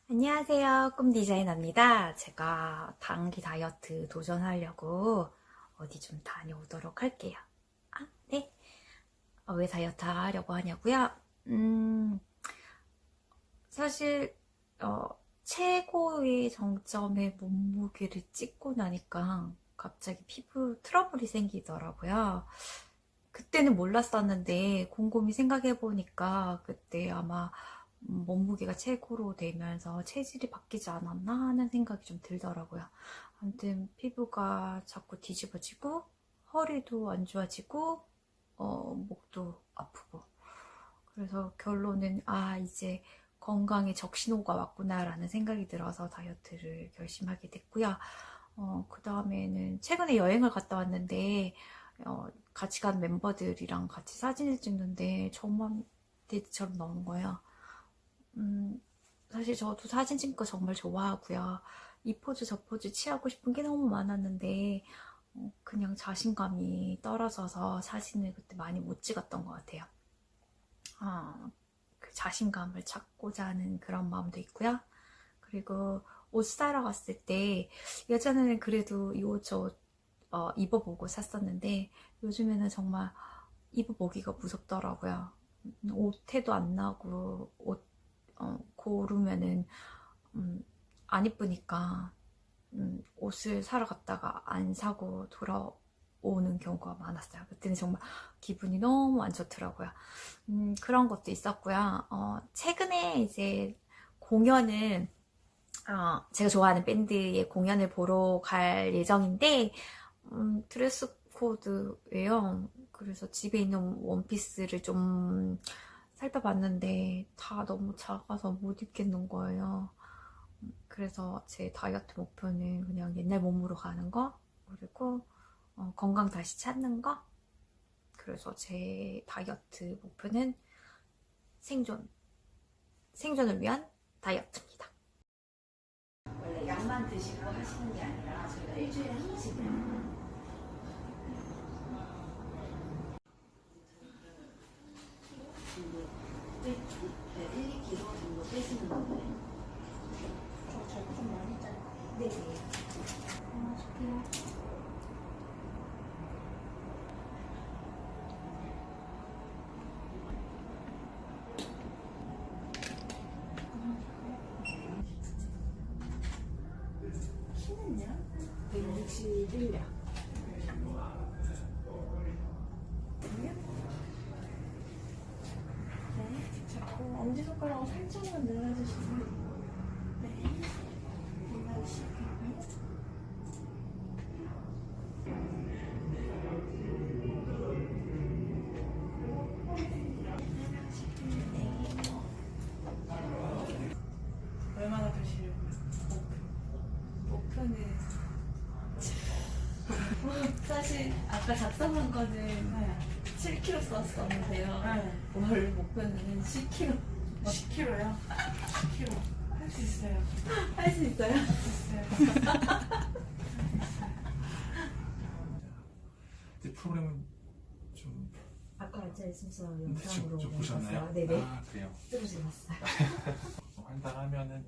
안녕하세요. 꿈 디자이너입니다. 제가 단기 다이어트 도전하려고 어디 좀 다녀오도록 할게요. 아, 네. 왜 다이어트 하려고 하냐고요? 사실 최고의 정점의 몸무게를 찍고 나니까 갑자기 피부 트러블이 생기더라고요. 그때는 몰랐었는데 곰곰이 생각해보니까 그때 아마 몸무게가 최고로 되면서 체질이 바뀌지 않았나 하는 생각이 좀 들더라고요. 아무튼 피부가 자꾸 뒤집어지고 허리도 안 좋아지고 목도 아프고, 그래서 결론은 이제 건강에 적신호가 왔구나 라는 생각이 들어서 다이어트를 결심하게 됐고요. 그 다음에는 최근에 여행을 갔다 왔는데 같이 간 멤버들이랑 같이 사진을 찍는데 정말 데이트처럼 나오는 거예요. 사실 저도 사진 찍는 거 정말 좋아하고요. 이 포즈 저 포즈 취하고 싶은 게 너무 많았는데 그냥 자신감이 떨어져서 사진을 그때 많이 못 찍었던 것 같아요. 그 자신감을 찾고자 하는 그런 마음도 있고요. 그리고 옷 사러 갔을 때 예전에는 그래도 이 옷 저 옷 입어보고 샀었는데 요즘에는 정말 입어보기가 무섭더라고요. 옷 태도 안 나고 옷 고르면은 안 이쁘니까 옷을 사러 갔다가 안 사고 돌아오는 경우가 많았어요. 그때는 정말 기분이 너무 안 좋더라고요. 그런 것도 있었고요. 최근에 이제 공연은 제가 좋아하는 밴드의 공연을 보러 갈 예정인데 드레스 코드예요. 그래서 집에 있는 원피스를 좀 살펴봤는데 다 너무 작아서 못 입겠는 거예요. 그래서 제 다이어트 목표는 그냥 옛날 몸으로 가는 거, 그리고 건강 다시 찾는 거. 그래서 제 다이어트 목표는 생존을 위한 다이어트입니다. 원래 약만 드시고 하시는 게 아니라 저희가 일주일에 한 번씩은 네, 1, 2kg 정도 빼시는 거예요. 저거 좀 많이 짜요. 네네. 좋게요. 키는요? 161량. 네, 자꾸 엄지손가락으로 살짝만 늘어주시면 네, 올라오시고요. 얼마나 드시려고요? 목표는 사실 아까 작성한 거는 네. 7kg 썼었는데요. 네. 월 목표는 10kg 10kg요? 10kg. 할 수 있어요. 할 수 있어요? 할 수 있어요. 이 프로그램은 좀 아까 앉아있어서 대충 영상으로 좀 보셨나요? 봤어요. 네네. 그래요. 뜨거지 봤어요. 한 달 하면은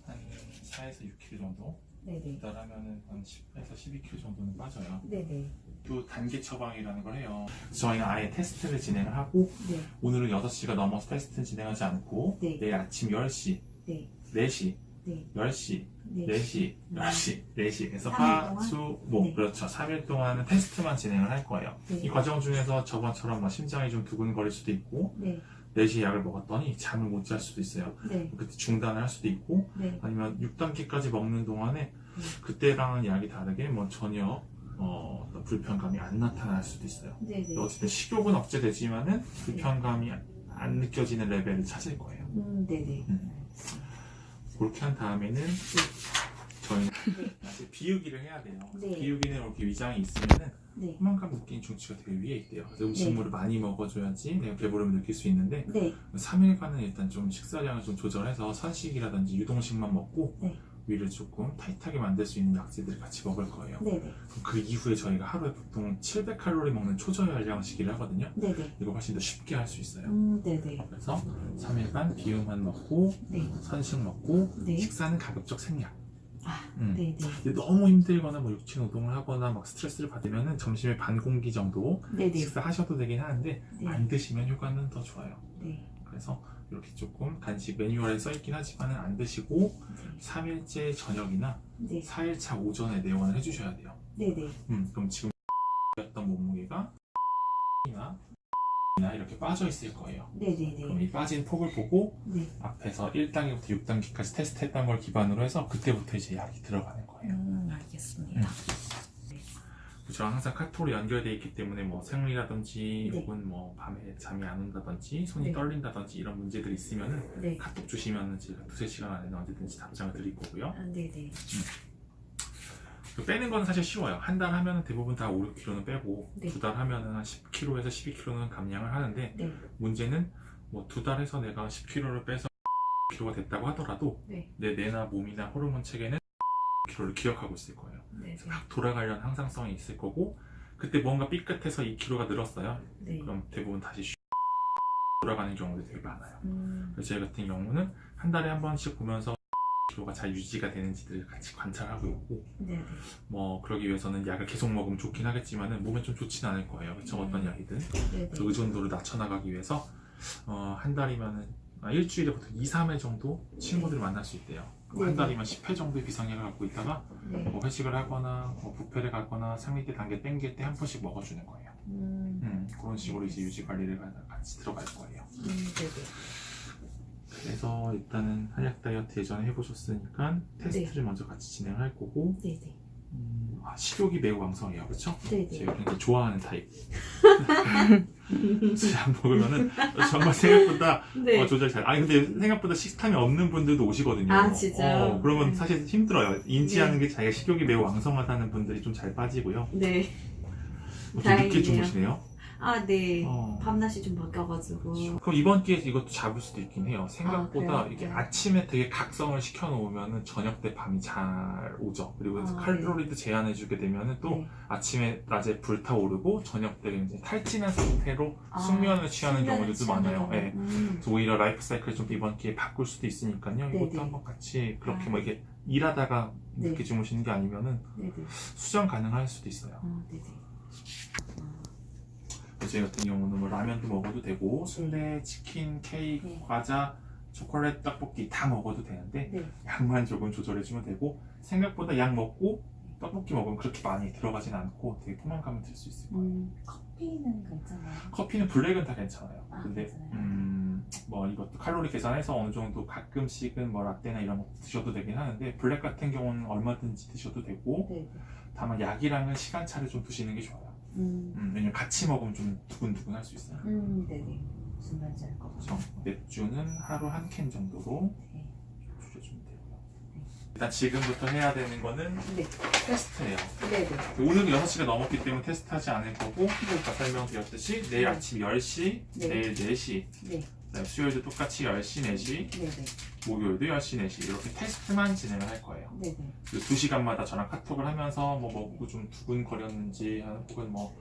한 4에서 6kg 정도, 네네. 두 달 하면은 한 10에서 12kg 정도는 빠져요. 네네. 또 단계 처방이라는 걸 해요. 저희는 아예 테스트를 진행을 하고 네. 오늘은 6시가 넘어서 테스트는 진행하지 않고 네. 내일 아침 10시, 네. 4시, 네. 10시, 네. 4시, 10시, 4시 해서 3일 화, 동안? 수, 목 네. 그렇죠. 3일 동안은 테스트만 진행을 할 거예요. 네. 이 과정 중에서 저번처럼 막 심장이 좀 두근거릴 수도 있고 네. 4시에 약을 먹었더니 잠을 못 잘 수도 있어요. 네. 그때 중단을 할 수도 있고 네. 아니면 6단계까지 먹는 동안에 그때랑은 약이 다르게 뭐 전혀 어떤 불편감이 안 나타날 수도 있어요. 네네. 어쨌든 식욕은 억제되지만은 불편감이 안 느껴지는 레벨을 찾을 거예요. 네네. 그렇게 한 다음에는 저희는 사실 비우기를 해야 돼요. 네. 비우기는 이렇게 위장이 있으면은 네. 포만감 느끼는 중추가 되게 위에 있대요. 그래서 음식물을 많이 먹어줘야지 내가 배부름을 느낄 수 있는데 네. 3일간은 일단 좀 식사량을 좀 조절해서 선식이라든지 유동식만 먹고 네. 위를 조금 타이트하게 만들 수 있는 약재들을 같이 먹을 거예요. 네네. 그럼 그 이후에 저희가 하루에 보통 700칼로리 먹는 초저열량식을 하거든요. 네네. 이거 훨씬 더 쉽게 할 수 있어요. 네네. 그래서 3일간 비움만 먹고 네. 선식 먹고 네. 식사는 가급적 생략. 아, 음. 네네. 근데 너무 힘들거나 뭐 육체 노동을 하거나 막 스트레스를 받으면은 점심에 반 공기 정도 네네. 식사하셔도 되긴 하는데 네. 안 드시면 효과는 더 좋아요. 네. 그래서 이렇게 조금 간식 매뉴얼에 써있긴 하지만 안 드시고 3일째 저녁이나 네. 4일차 오전에 내원을 해주셔야 돼요. 네네. 그럼 지금 였던 몸무게가 나 이렇게 빠져 있을 거예요. 그럼 네네네. 이 빠진 폭을 보고 네. 앞에서 1단계부터 6단계까지 테스트했던 걸 기반으로 해서 그때부터 이제 약이 들어가는 거예요. 알겠습니다. 저랑 항상 카톡으로 연결되어 있기 때문에 뭐 생리라든지 네. 혹은 뭐 밤에 잠이 안 온다든지 손이 네. 떨린다든지 이런 문제들이 있으면은 네. 카톡 주시면 제가 2-3시간 안에 언제든지 답장을 드릴 거고요. 아, 네네. 빼는 건 사실 쉬워요. 한 달 하면은 대부분 다 5-6kg는 빼고 네. 2달 하면은 한 10kg에서 12kg는 감량을 하는데 네. 문제는 뭐 2달 해서 내가 10kg를 빼서 10kg가 됐다고 하더라도 네. 내 뇌나 몸이나 호르몬 체계는 10kg를 기억하고 있을 거예요. 네네. 막 돌아가려는 항상성이 있을 거고 그때 뭔가 삐끗해서 2kg가 늘었어요. 네. 그럼 대부분 다시 돌아가는 경우도 되게 많아요. 그래서 저희 같은 경우는 한 달에 한 번씩 보면서 kg가 잘 유지가 되는지를 같이 관찰하고 있고 네네. 뭐 그러기 위해서는 약을 계속 먹으면 좋긴 하겠지만은 몸에 좀 좋지는 않을 거예요. 그쵸? 어떤 약이든 네네. 그 의존도를 낮춰나가기 위해서 한 달이면은 일주일에 보통 2-3회 정도 친구들을 만날 수 있대요. 그럼 한 네네. 달이면 10회 정도의 비상약을 갖고 있다가 네. 뭐 회식을 하거나 뭐 뷔페를 가거나 생리대 단계 땡길 때 한 번씩 먹어주는 거예요. 그런 식으로 이제 유지 관리를 같이 들어갈 거예요. 네네. 그래서 일단은 한약 다이어트 예전에 해보셨으니까 테스트를 먼저 같이 진행할 거고 네네. 식욕이 매우 왕성해요. 그렇죠? 네네. 제가 굉장히 좋아하는 타입. 약 먹으면은 정말 생각보다 네. 조절 잘. 아니 근데 생각보다 식탐이 없는 분들도 오시거든요. 아, 진짜요? 그러면 네. 사실 힘들어요. 인지하는 게 자기가 식욕이 매우 왕성하다는 분들이 좀 잘 빠지고요. 네. 좀 늦게 다행이네요. 주무시네요. 아, 네. 어. 밤낮이 좀 바뀌어가지고. 그럼 이번 기회에 이것도 잡을 수도 있긴 해요. 생각보다 그래요? 이게 네. 아침에 되게 각성을 시켜놓으면은 저녁 때 밤이 잘 오죠. 그리고 칼로리도 제한해주게 되면은 또 네. 아침에 낮에 불타오르고 저녁 때 이제 탈진한 상태로 아, 숙면을 취하는 숙면을 경우들도 취하는 많아요. 경우. 예. 그래서 오히려 라이프 사이클을 좀 이번 기회에 바꿀 수도 있으니까요. 네네. 이것도 한번 같이 그렇게 아. 뭐 이게 일하다가 네. 늦게 주무시는 게 아니면은 네네. 수정 가능할 수도 있어요. 네네. 저희 같은 경우는 뭐 라면도 먹어도 되고 순대, 치킨, 케이크, 네. 과자, 초콜릿, 떡볶이 다 먹어도 되는데 네. 양만 조금 조절해주면 되고 생각보다 약 먹고 떡볶이 먹으면 그렇게 많이 들어가진 않고 되게 포만감을 들 수 있을 거예요. 커피는 괜찮아요? 커피는 블랙은 다 괜찮아요. 아, 근데 괜찮아요? 뭐 이것도 칼로리 계산해서 어느 정도 가끔씩은 뭐 라떼나 이런 거 드셔도 되긴 하는데 블랙 같은 경우는 얼마든지 드셔도 되고 네. 다만 약이랑은 시간차를 좀 두시는 게 좋아요. 왜냐면 같이 먹으면 좀 두근두근 할 수 있어요. 네네. 무슨 말인지 알 것 같아요. 그래서 맥주는 하루 한 캔 정도로 네. 줄여주면 되고요. 일단 지금부터 해야 되는 거는 네. 테스트예요. 네네. 오늘은 6시가 넘었기 때문에 테스트하지 않을 거고 아까 설명드렸듯이 내일 아침 10시, 네. 내일 4시, 네. 그다음에 수요일도 똑같이 10시, 4시, 네네. 목요일도 10시, 4시 이렇게 테스트만 진행을 할 거예요. 네네. 2시간마다 저랑 카톡을 하면서 뭐 먹고 좀 두근거렸는지 혹은 뭐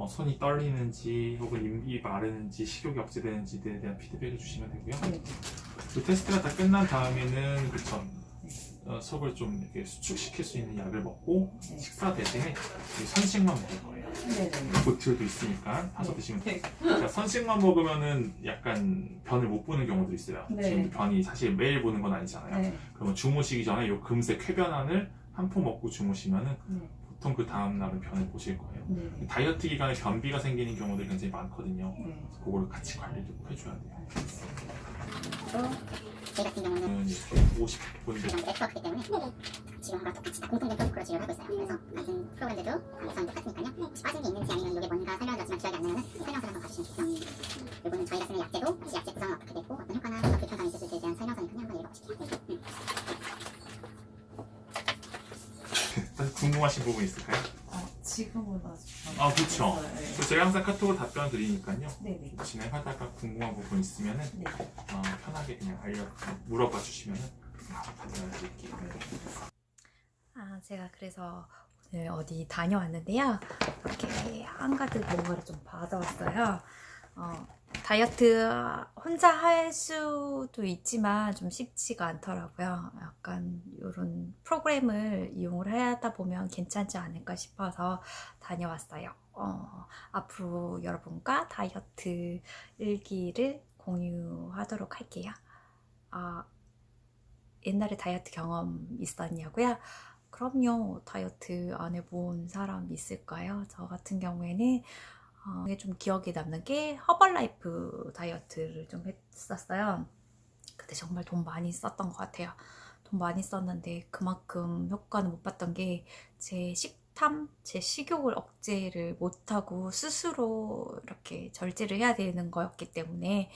손이 떨리는지 혹은 입이 마르는지 식욕이 억제되는지에 대한 피드백을 주시면 되고요. 네. 그 테스트가 다 끝난 다음에는 속을 좀 이렇게 수축시킬 수 있는 약을 먹고 네. 식사 대신에 선식만 먹을 거예요. 네네. 보틀도 있으니까 사서 네. 드시면 돼요. 그러니까 선식만 먹으면은 약간 변을 못 보는 경우도 있어요. 네. 지금 변이 사실 매일 보는 건 아니잖아요. 네. 그러면 주무시기 전에 요 금세 쾌변안을 한 포 먹고 주무시면은 네. 보통 그 다음 날은 변을 보실 거예요. 네. 다이어트 기간에 변비가 생기는 경우들이 굉장히 많거든요. 네. 그거를 같이 관리를 꼭 해줘야 돼요. 저희 같은 경우는 이렇게 50분 이런 네트워크이기 때문에 지금과 똑같이 다 공통된 프로토콜로 진료를 하고 있어요. 그래서 같은 프로그램들도 예산이 똑같으니까요. 혹시 빠진 게 있는지 아니면 이게 뭔가 설명드렸지만 기억이 안 나면 설명서를 한번 봐주시면 좋겠습니다. 이거는 저희가 쓰는 약제도 이 약제 구성은 어떻게 되고 어떤 효과나 어떤 불편감이 있을지에 대한 설명서니까요. 한번 읽어보실게요. 궁금하신 부분 있을까요? 지금은 아직. 그렇죠. 네. 그래서 제가 항상 카톡으로 답변 드리니까요. 네네. 진행하다가 궁금한 부분 있으면은 네. 편하게 그냥 물어봐 주시면은 제가 그래서 오늘 어디 다녀왔는데요. 이렇게 한가득 뭔가를 좀 받아왔어요. 다이어트 혼자 할 수도 있지만 좀 쉽지가 않더라고요. 약간 이런 프로그램을 이용을 하다 보면 괜찮지 않을까 싶어서 다녀왔어요. 앞으로 여러분과 다이어트 일기를 공유하도록 할게요. 옛날에 다이어트 경험 있었냐고요? 그럼요. 다이어트 안 해본 사람 있을까요? 저 같은 경우에는 이게 좀 기억에 남는 게 허벌라이프 다이어트를 좀 했었어요. 그때 정말 돈 많이 썼던 것 같아요. 돈 많이 썼는데 그만큼 효과는 못 봤던 게 제 식탐, 제 식욕을 억제를 못하고 스스로 이렇게 절제를 해야 되는 거였기 때문에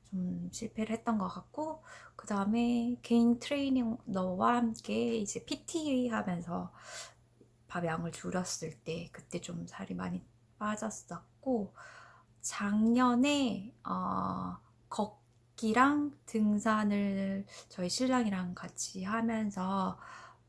좀 실패를 했던 것 같고, 그 다음에 개인 트레이너와 함께 이제 PT 하면서 밥양을 줄였을 때 그때 좀 살이 많이 빠졌었고, 작년에 걷기랑 등산을 저희 신랑이랑 같이 하면서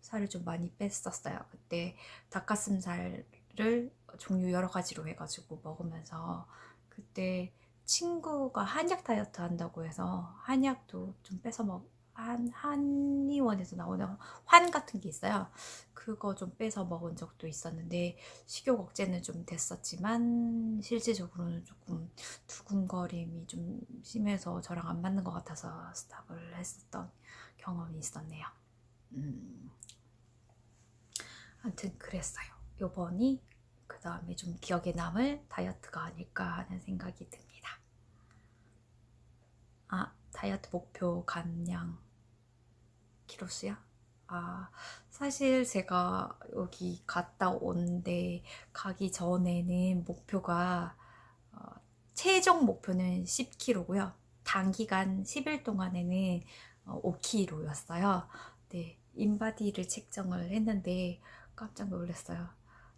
살을 좀 많이 뺐었어요. 그때 닭가슴살을 종류 여러 가지로 해가지고 먹으면서, 그때 친구가 한약 다이어트 한다고 해서 한약도 좀 빼서 한의원에서 나오는 환 같은 게 있어요. 그거 좀 빼서 먹은 적도 있었는데 식욕 억제는 좀 됐었지만 실질적으로는 조금 두근거림이 좀 심해서 저랑 안 맞는 것 같아서 스탑을 했었던 경험이 있었네요. 아무튼 그랬어요. 요번이 그 다음에 좀 기억에 남을 다이어트가 아닐까 하는 생각이 듭니다. 다이어트 목표 감량 키로수야? 사실 제가 여기 갔다 온데 가기 전에는 목표가 최종 목표는 10kg고요. 단기간 10일 동안에는 5kg였어요. 네, 인바디를 책정을 했는데 깜짝 놀랐어요.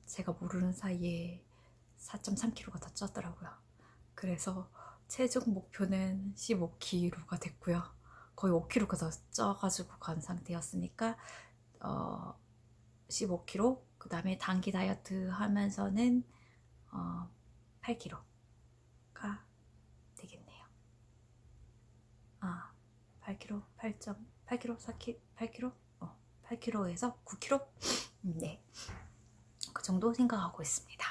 제가 모르는 사이에 4.3kg가 더 쪘더라고요. 그래서 최종 목표는 15kg가 됐고요. 거의 5kg가 더 쪄가지고 간 상태였으니까 15kg, 그 다음에 단기 다이어트 하면서는 8kg가 되겠네요. 8kg, 8kg, 4kg, 8kg? 8kg에서 9kg? 네, 그 정도 생각하고 있습니다.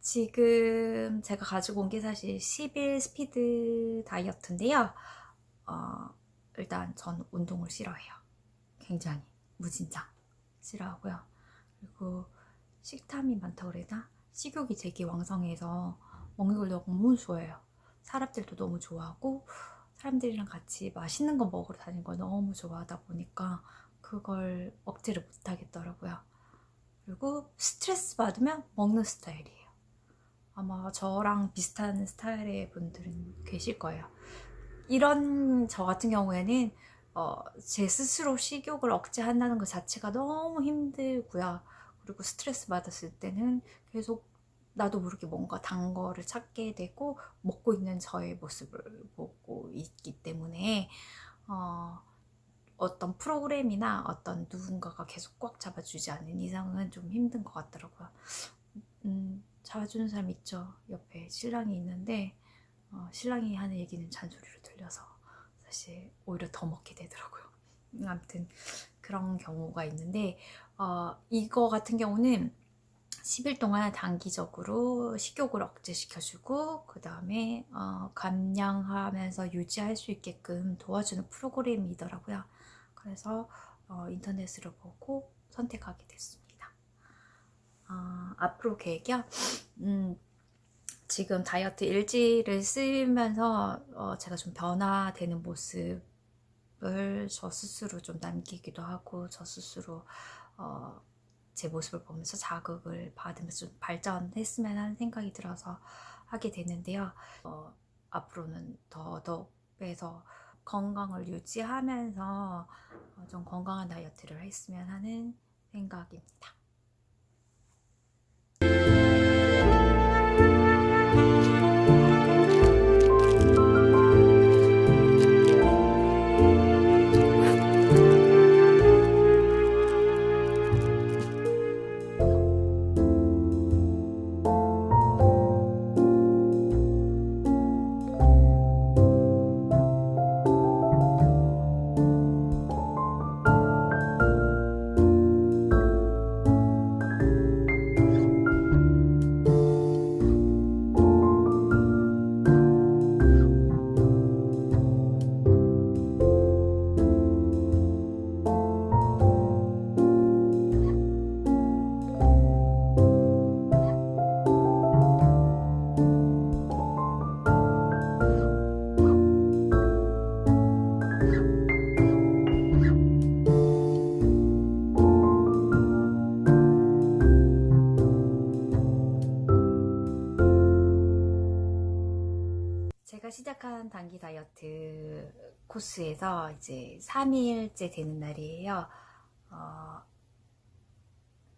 지금 제가 가지고 온 게 사실 10일 스피드 다이어트인데요. 일단 전 운동을 싫어해요. 굉장히 무진장 싫어하고요. 그리고 식탐이 많다고 그래나? 식욕이 되게 왕성해서 먹는 걸 너무 좋아해요. 사람들도 너무 좋아하고 사람들이랑 같이 맛있는 거 먹으러 다니는 걸 너무 좋아하다 보니까 그걸 억제를 못 하겠더라고요. 그리고 스트레스 받으면 먹는 스타일이에요. 아마 저랑 비슷한 스타일의 분들은 계실 거예요. 이런 저 같은 경우에는 제 스스로 식욕을 억제한다는 것 자체가 너무 힘들고요. 그리고 스트레스 받았을 때는 계속 나도 모르게 뭔가 단 거를 찾게 되고 먹고 있는 저의 모습을 보고 있기 때문에 어떤 프로그램이나 어떤 누군가가 계속 꽉 잡아주지 않는 이상은 좀 힘든 것 같더라고요. 잡아주는 사람 있죠. 옆에 신랑이 있는데 신랑이 하는 얘기는 잔소리로 들려서 사실 오히려 더 먹게 되더라고요. 아무튼 그런 경우가 있는데 이거 같은 경우는 10일 동안 단기적으로 식욕을 억제시켜주고 그 다음에 감량하면서 유지할 수 있게끔 도와주는 프로그램이더라고요. 그래서 인터넷으로 보고 선택하게 됐습니다. 앞으로 계획이요? 지금 다이어트 일지를 쓰면서 제가 좀 변화되는 모습을 저 스스로 좀 남기기도 하고 저 스스로 제 모습을 보면서 자극을 받으면서 좀 발전했으면 하는 생각이 들어서 하게 되는데요. 앞으로는 더더욱 빼서 건강을 유지하면서 좀 건강한 다이어트를 했으면 하는 생각입니다. 코스에서 이제 3일째 되는 날이에요.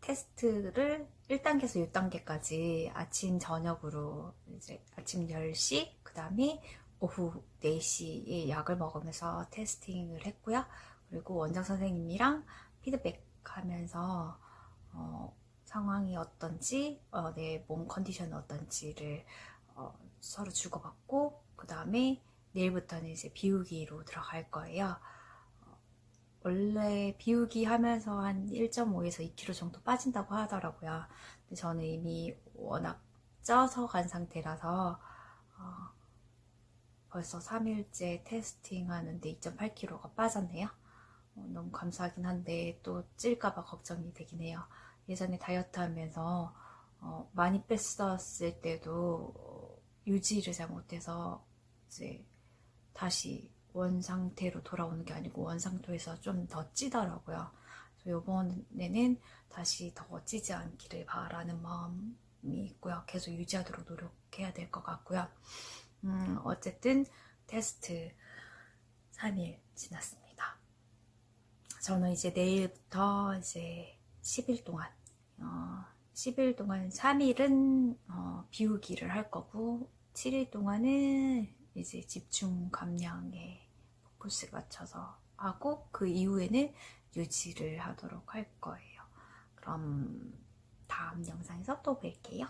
테스트를 1단계에서 6단계까지 아침 저녁으로 이제 아침 10시 그 다음에 오후 4시에 약을 먹으면서 테스팅을 했고요. 그리고 원장 선생님이랑 피드백하면서 상황이 어떤지, 내 몸 컨디션이 어떤지를 서로 주고받고, 그 다음에 내일부터는 이제 비우기로 들어갈 거예요. 원래 비우기 하면서 한 1.5에서 2kg 정도 빠진다고 하더라고요. 근데 저는 이미 워낙 쪄서 간 상태라서 벌써 3일째 테스팅 하는데 2.8kg가 빠졌네요. 너무 감사하긴 한데 또 찔까봐 걱정이 되긴 해요. 예전에 다이어트 하면서 많이 뺐었을 때도 유지를 잘 못해서 이제 다시 원 상태로 돌아오는 게 아니고 원 상태에서 좀 더 찌더라고요. 그래서 이번에는 다시 더 찌지 않기를 바라는 마음이 있고요. 계속 유지하도록 노력해야 될 것 같고요. 어쨌든 테스트 3일 지났습니다. 저는 이제 내일부터 이제 10일 동안 10일 동안 3일은 비우기를 할 거고 7일 동안은 이제 집중 감량에 포커스 맞춰서 하고 그 이후에는 유지를 하도록 할 거예요. 그럼 다음 영상에서 또 뵐게요.